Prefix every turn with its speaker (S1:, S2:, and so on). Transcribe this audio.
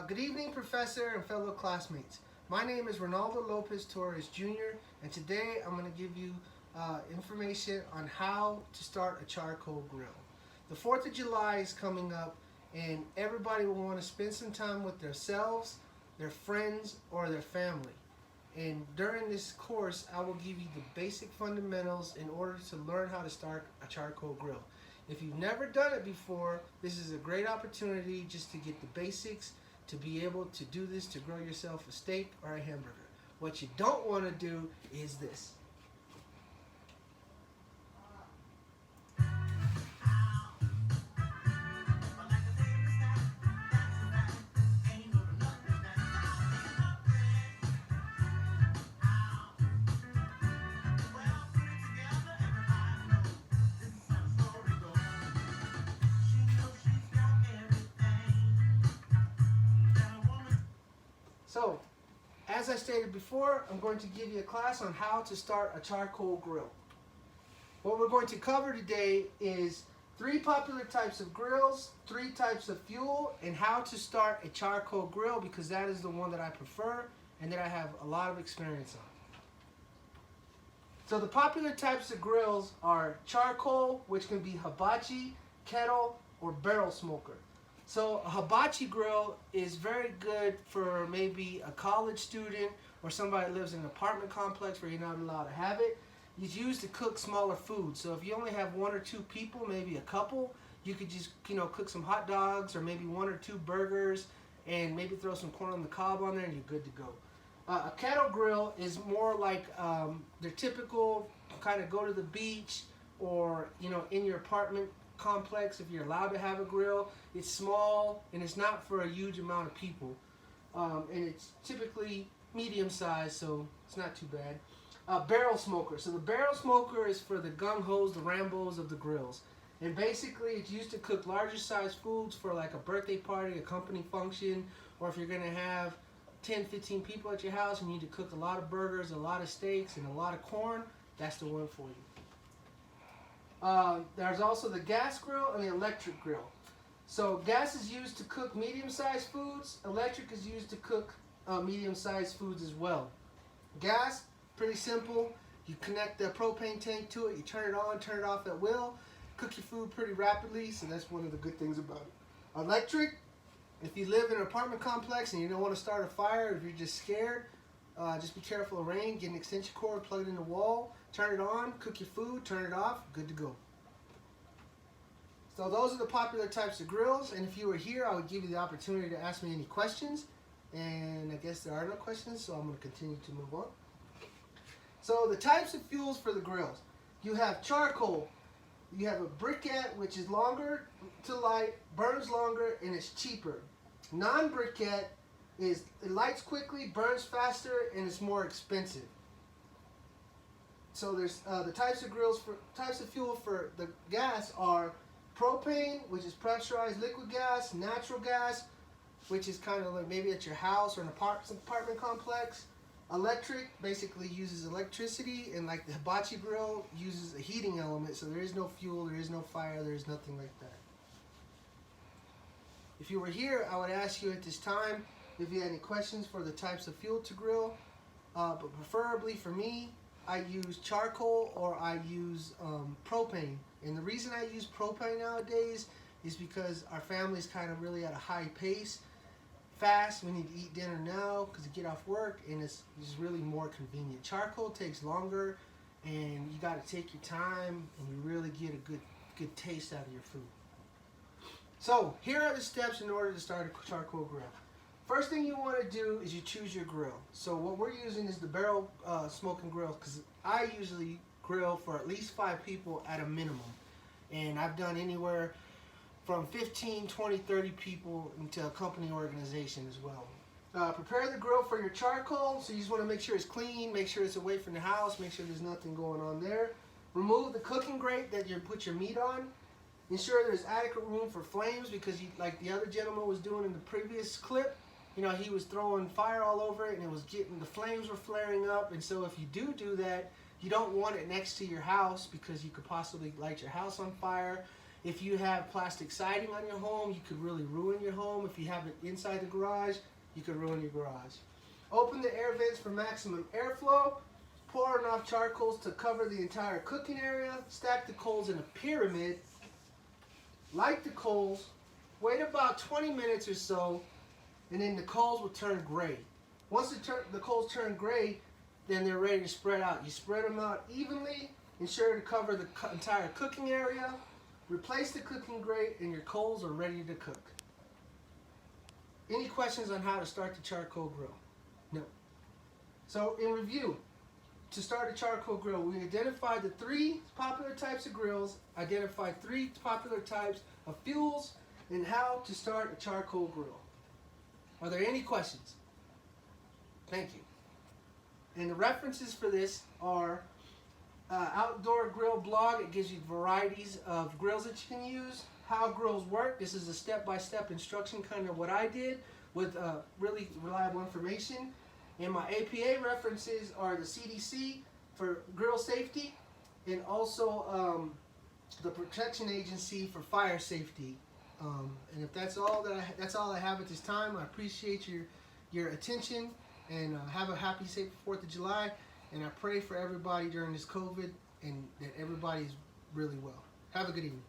S1: Good evening, Professor and fellow classmates. My name is Ronaldo Lopez Torres Jr., and today I'm going to give you information on how to start a charcoal grill. The 4th of July is coming up, and everybody will want to spend some time with themselves, their friends, or their family. And during this course, I will give you the basic fundamentals in order to learn how to start a charcoal grill. If you've never done it before, this is a great opportunity just to get the basics, to be able to do this, to grill yourself a steak or a hamburger. What you don't want to do is this. So, as I stated before, I'm going to give you a class on how to start a charcoal grill. What we're going to cover today is 3 popular types of grills, 3 types of fuel, and how to start a charcoal grill, because that is the one that I prefer and that I have a lot of experience on. So the popular types of grills are charcoal, which can be hibachi, kettle, or barrel smoker. So a hibachi grill is very good for maybe a college student or somebody who lives in an apartment complex where you're not allowed to have it. It's used to cook smaller food. So if you only have 1 or 2 people, maybe a couple, you could just cook some hot dogs or maybe 1 or 2 burgers and maybe throw some corn on the cob on there and you're good to go. A kettle grill is more like their typical kind of go to the beach or in your apartment complex if you're allowed to have a grill. It's small and it's not for a huge amount of people, and it's typically medium size, so it's not too bad. Barrel smoker. So the barrel smoker is for the gung-hos, the Rambos of the grills, and basically it's used to cook larger size foods for like a birthday party, a company function, or if you're going to have 10-15 people at your house and you need to cook a lot of burgers, a lot of steaks, and a lot of corn. That's the one for you. There's also the gas grill and the electric grill. So gas is used to cook medium-sized foods. Electric is used to cook medium-sized foods as well. Gas, pretty simple. You connect the propane tank to it. You turn it on, turn it off at will. Cook your food pretty rapidly, so that's one of the good things about it. Electric, if you live in an apartment complex and you don't want to start a fire, if you're just scared, just be careful of rain. Get an extension cord, plug it in the wall, turn it on, cook your food, turn it off, good to go. So those are the popular types of grills, and if you were here, I would give you the opportunity to ask me any questions, and I guess there are no questions, so I'm going to continue to move on. So the types of fuels for the grills. You have charcoal. You have a briquette, which is longer to light, burns longer, and it's cheaper. Non-briquette it lights quickly, burns faster, and it's more expensive. So there's the types of fuel for the gas are propane, which is pressurized liquid gas, natural gas, which is kind of like maybe at your house or an apartment complex. Electric basically uses electricity, and like the hibachi grill uses a heating element, so there is no fuel, there is no fire, there is nothing like that. If you were here, I would ask you at this time if you had any questions for the types of fuel to grill, but preferably for me, I use charcoal or I use propane. And the reason I use propane nowadays is because our family's kind of really at a high pace, fast. We need to eat dinner now because you get off work, and it's really more convenient. Charcoal takes longer, and you got to take your time, and you really get a good taste out of your food. So here are the steps in order to start a charcoal grill. First thing you want to do is you choose your grill. So what we're using is the barrel smoking grill, because I usually grill for at least 5 people at a minimum. And I've done anywhere from 15, 20, 30 people into a company organization as well. Prepare the grill for your charcoal. So you just want to make sure it's clean, make sure it's away from the house, make sure there's nothing going on there. Remove the cooking grate that you put your meat on. Ensure there's adequate room for flames, because like the other gentleman was doing in the previous clip, he was throwing fire all over it, and the flames were flaring up. And so if you do that, you don't want it next to your house, because you could possibly light your house on fire. If you have plastic siding on your home, you could really ruin your home. If you have it inside the garage, you could ruin your garage. Open the air vents for maximum airflow. Pour enough charcoals to cover the entire cooking area. Stack the coals in a pyramid. Light the coals. Wait about 20 minutes or so, and then the coals will turn gray. Once the coals turn gray, then they're ready to spread out. You spread them out evenly, ensure to cover the entire cooking area. Replace the cooking grate, and your coals are ready to cook. Any questions on how to start the charcoal grill? No. So in review, to start a charcoal grill, we identified the 3 popular types of grills, identified 3 popular types of fuels, and how to start a charcoal grill. Are there any questions? Thank you. And the references for this are Outdoor Grill blog. It gives you varieties of grills that you can use. How grills work. This is a step-by-step instruction, kind of what I did, with really reliable information. And my APA references are the CDC for grill safety, and also the Protection Agency for fire safety. And if that's all I have at this time. I appreciate your attention, and have a happy, safe 4th of July. And I pray for everybody during this COVID, and that everybody's really well. Have a good evening.